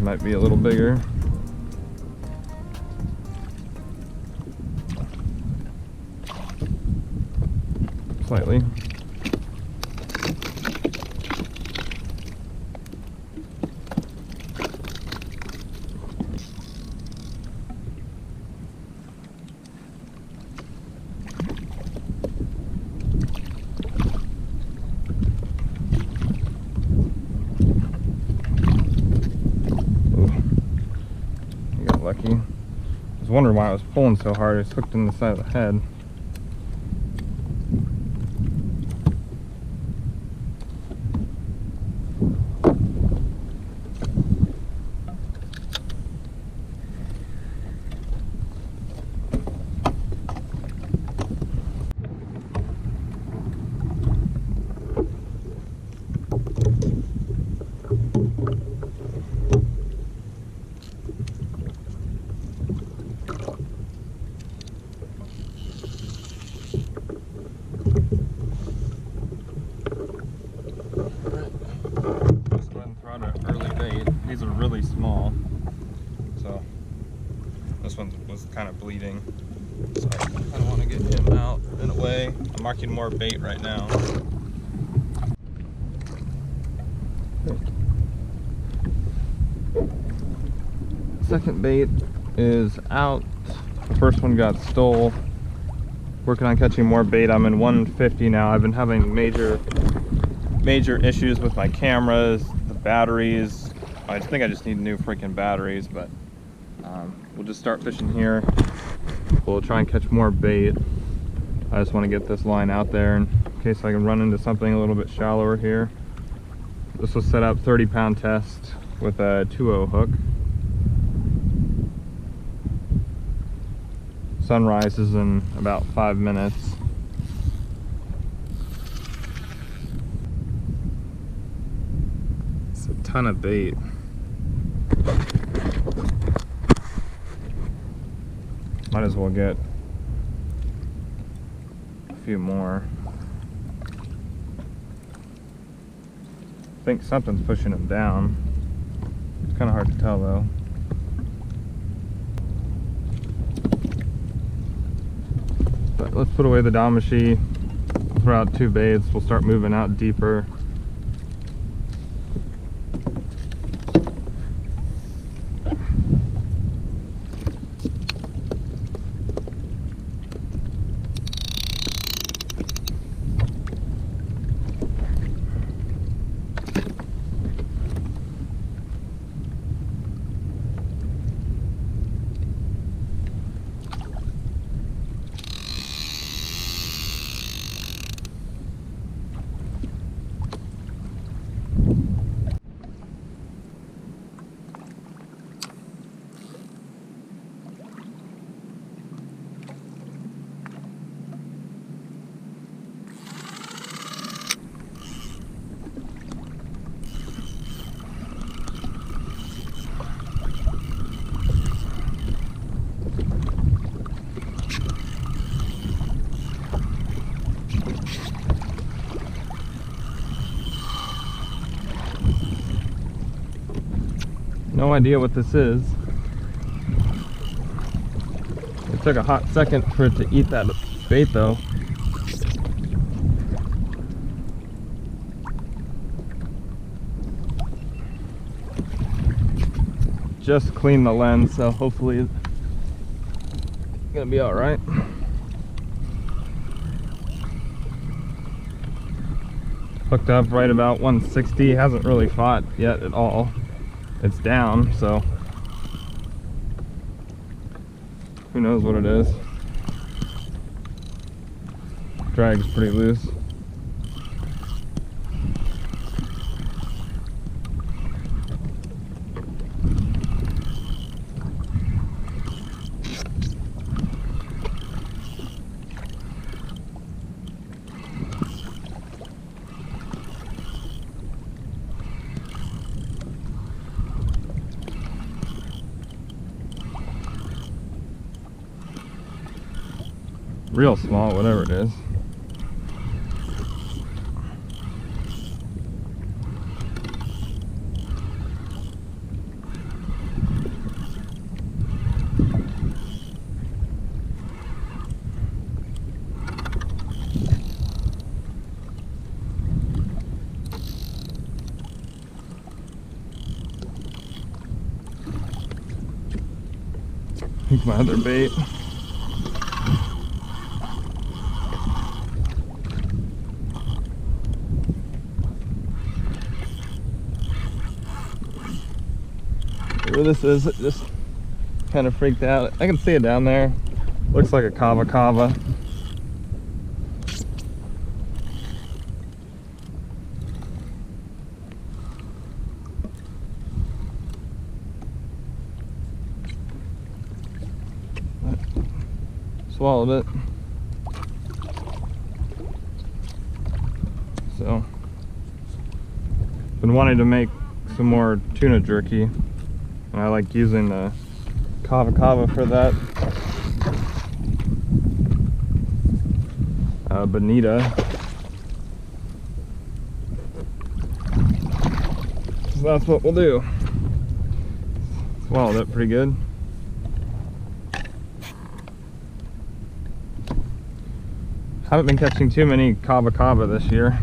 might be a little bigger. Slightly. Lucky. I was wondering why I was pulling so hard. It's hooked in the side of the head. These are really small, so this one was kind of bleeding, so I kind of want to get him out in a way. I'm marking more bait right now. Second bait is out. The first one got stole. Working on catching more bait. I'm in 150 now. I've been having major issues with my cameras, the batteries. I think I just need new freaking batteries, but we'll just start fishing here. We'll try and catch more bait. I just want to get this line out there in case I can run into something a little bit shallower here. This will set up 30-pound test with a 2.0 hook. Sunrise is in about 5 minutes. It's a ton of bait. Might as well get a few more. I think something's pushing him down. It's kind of hard to tell though. But let's put away the Damashi, throw out 2 baits, we'll start moving out deeper. No idea what this is. It took a hot second for it to eat that bait though. Just cleaned the lens, so hopefully it's gonna be all right. Hooked up right about 160. Hasn't really fought yet at all. It's down, so who knows what it is. Drag's pretty loose. Real small, whatever it is. Here's my other bait. Where this is, it just kind of freaked out. I can see it down there. Looks like a kava. Swallowed it. So, been wanting to make some more tuna jerky, and I like using the kava for that. Bonita. So that's what we'll do. Swallowed it pretty good. Haven't been catching too many kava this year.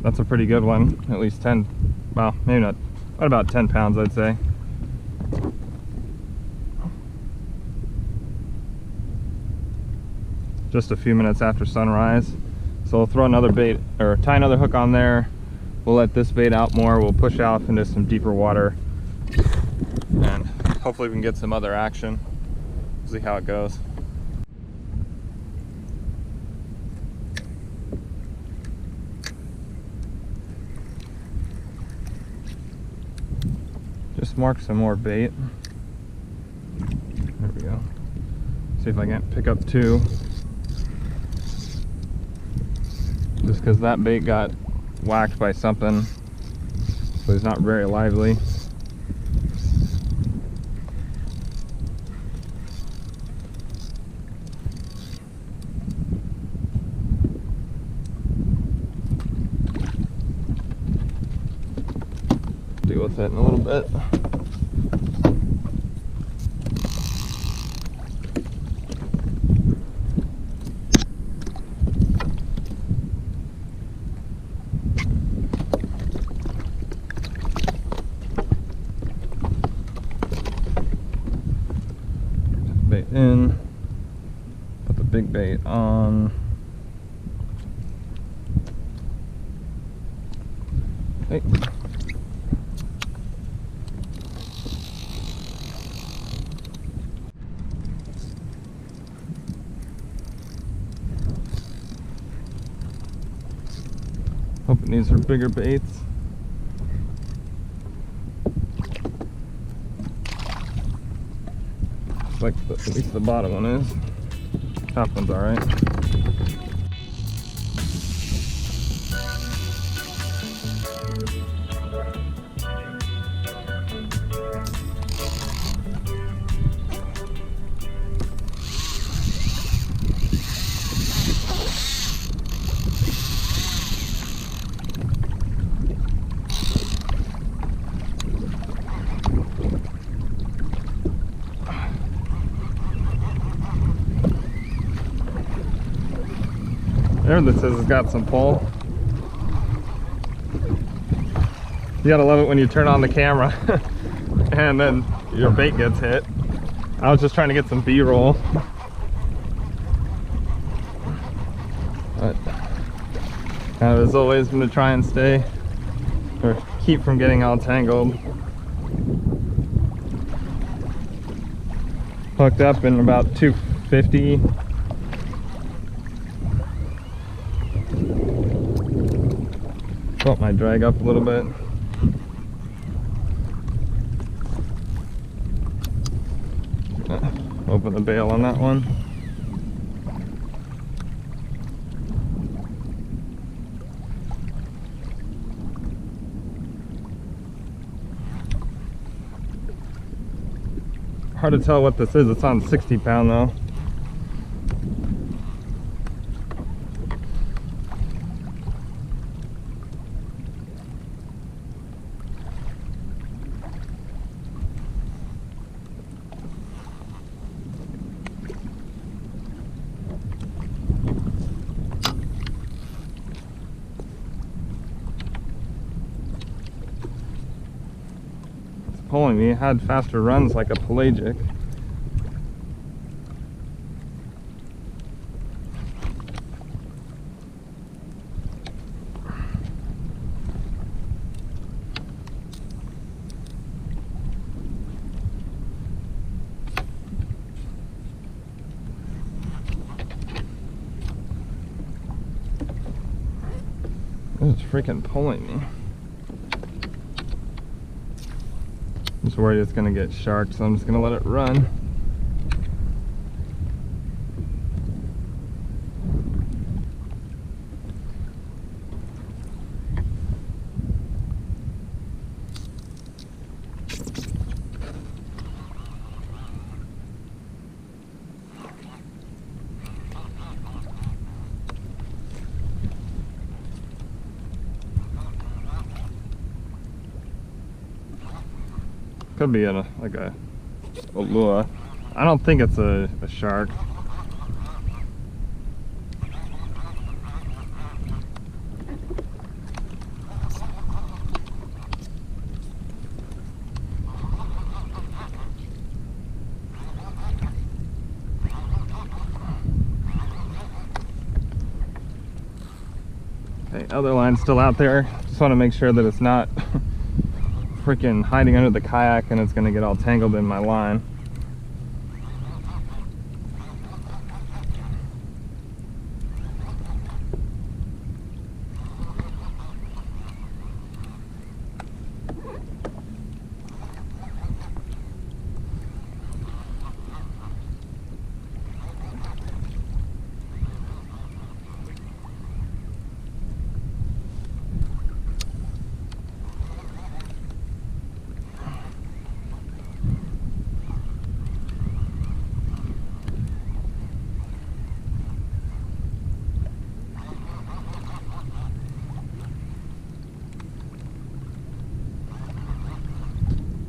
That's a pretty good one. At least 10, well, maybe not, what about 10 pounds I'd say. Just a few minutes after sunrise. So we'll throw another bait, or tie another hook on there. We'll let this bait out more. We'll push off into some deeper water. And hopefully we can get some other action. See how it goes. Just mark some more bait. There we go. See if I can't pick up two. Just because that bait got whacked by something, so he's not very lively. Deal with it in a little bit. Bait in, put the big bait on. Hey. Hoping these are bigger baits. Like at least the bottom one is. Top one's all right. There, this has got some pull. You gotta love it when you turn on the camera and then your bait gets hit. I was just trying to get some B-roll. But as always, I'm gonna try and stay or keep from getting all tangled. Hooked up in about 250. Might drag up a little bit. Open the bail on that one. Hard to tell what this is. It's on 60 pound though. Pulling me, it had faster runs like a pelagic. It's freaking pulling me. I'm just worried it's gonna get sharked, so I'm just gonna let it run. Could be like a lure. I don't think it's a shark. Okay, other line's still out there. Just want to make sure that it's not freaking hiding under the kayak and it's gonna get all tangled in my line.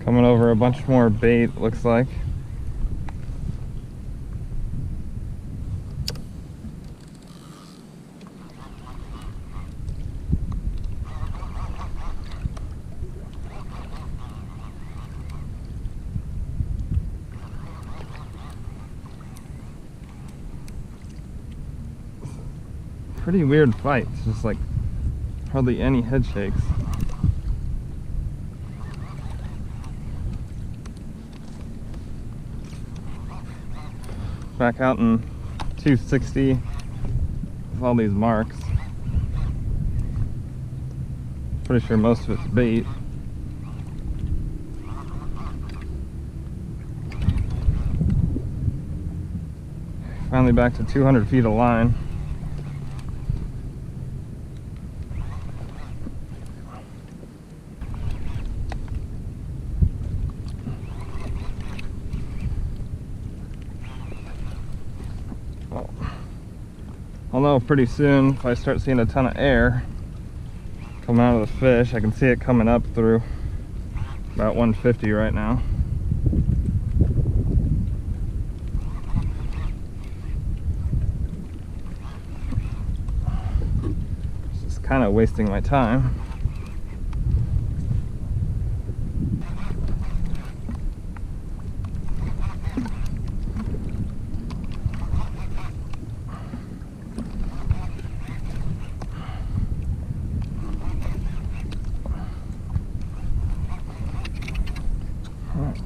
Coming over a bunch more bait, looks like. Pretty weird fight. It's just like hardly any head shakes. Back out in 260 with all these marks. Pretty sure most of it's bait. Finally back to 200 feet of line. I'll know pretty soon if I start seeing a ton of air coming out of the fish. I can see it coming up through about 150 right now. It's just kind of wasting my time.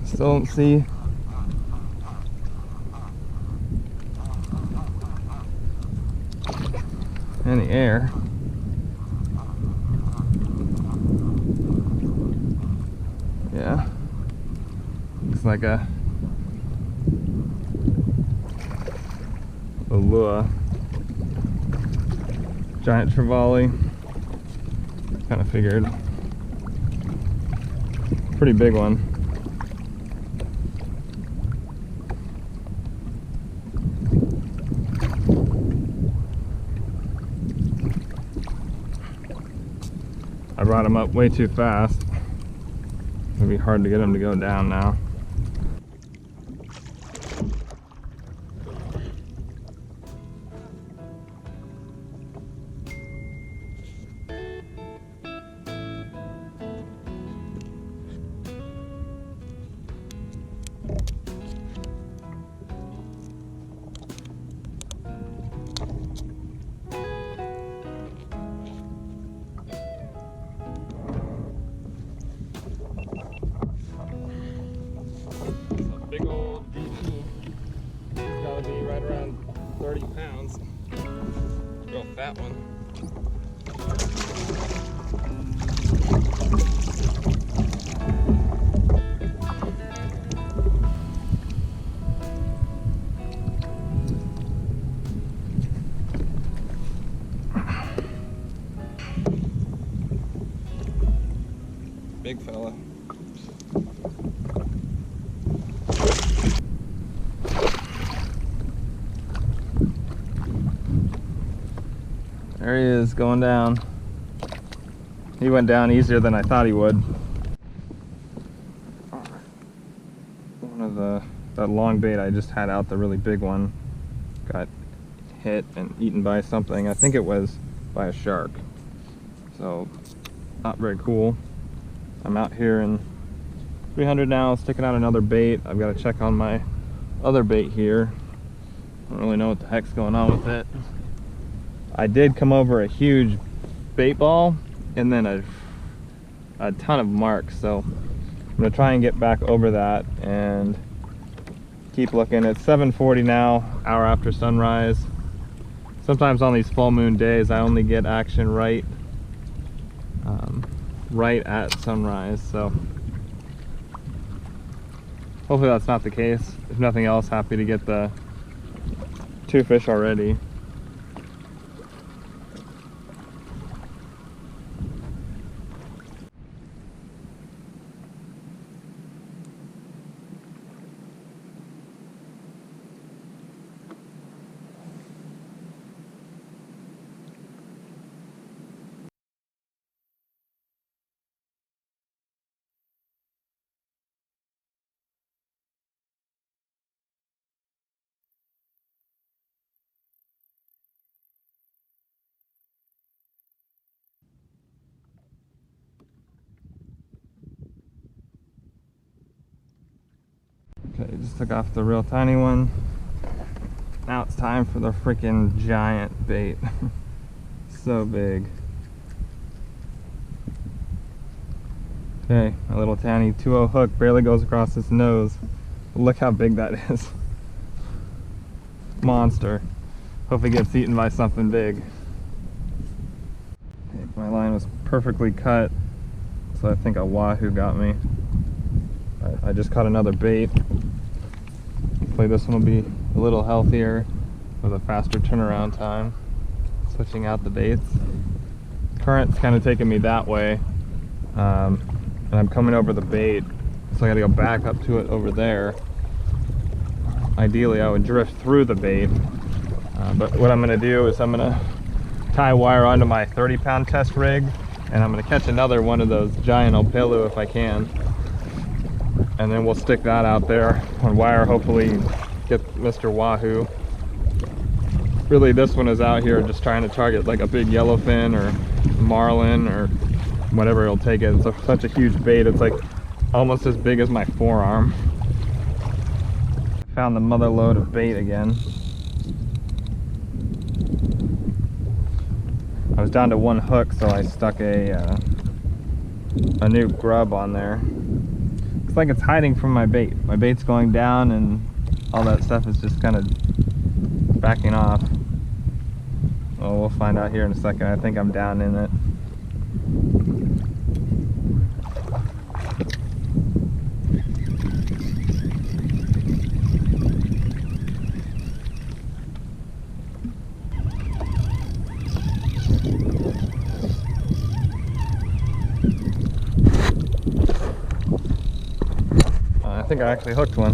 Still don't see any air. Yeah, looks like a lure. Giant trevally. Kind of figured. Pretty big one. I brought him up way too fast. It'll be hard to get him to go down now. Big old DP. It's gotta be right around 30 pounds. Real fat one. Big fella. There he is, going down. He went down easier than I thought he would. One of that long bait I just had out, the really big one, got hit and eaten by something. I think it was by a shark. So, not very cool. I'm out here in 300 now, sticking out another bait. I've got to check on my other bait here. I don't really know what the heck's going on with it. I did come over a huge bait ball and then a ton of marks, so I'm gonna try and get back over that and keep looking. It's 7:40 now, hour after sunrise. Sometimes on these full moon days I only get action right at sunrise, so hopefully that's not the case. If nothing else, happy to get the 2 fish already. Okay, just took off the real tiny one. Now it's time for the freaking giant bait. So big. Okay, my little tiny 2-0 hook barely goes across its nose. Look how big that is. Monster. Hope it gets eaten by something big. Okay, my line was perfectly cut, so I think a wahoo got me. I just caught another bait. Hopefully this one will be a little healthier with a faster turnaround time. Switching out the baits. Current's kind of taking me that way, and I'm coming over the bait, so I got to go back up to it over there. Ideally I would drift through the bait, but what I'm going to do is I'm going to tie wire onto my 30-pound test rig, and I'm going to catch another one of those giant opelu if I can. And then we'll stick that out there on wire, hopefully get Mr. Wahoo. Really, this one is out here just trying to target like a big yellowfin or marlin or whatever it'll take it. It's such a huge bait, it's like almost as big as my forearm. I found the mother lode of bait again. I was down to 1 hook, so I stuck a new grub on there. Looks like it's hiding from my bait. My bait's going down and all that stuff is just kind of backing off. Well, we'll find out here in a second. I think I'm down in it. I think I actually hooked one.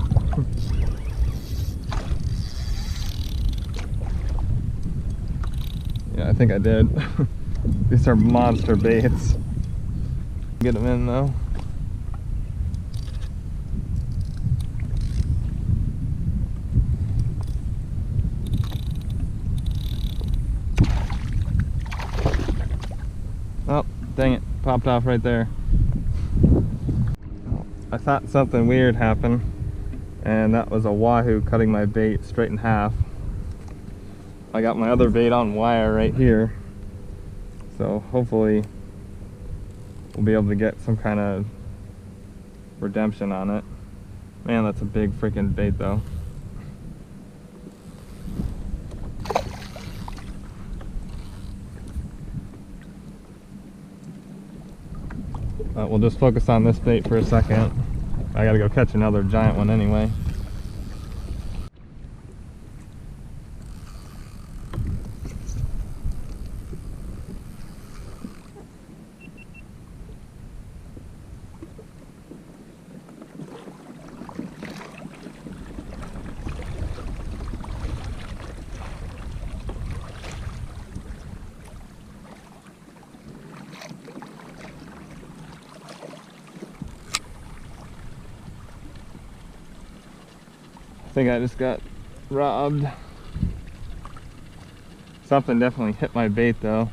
Yeah, I think I did. These are monster baits. Get them in though. Oh, dang it. Popped off right there. I thought something weird happened, and that was a wahoo cutting my bait straight in half. I got my other bait on wire right here, so hopefully we'll be able to get some kind of redemption on it. Man, that's a big freaking bait though. But we'll just focus on this bait for a second. I gotta go catch another giant one anyway. I think I just got robbed. Something definitely hit my bait though.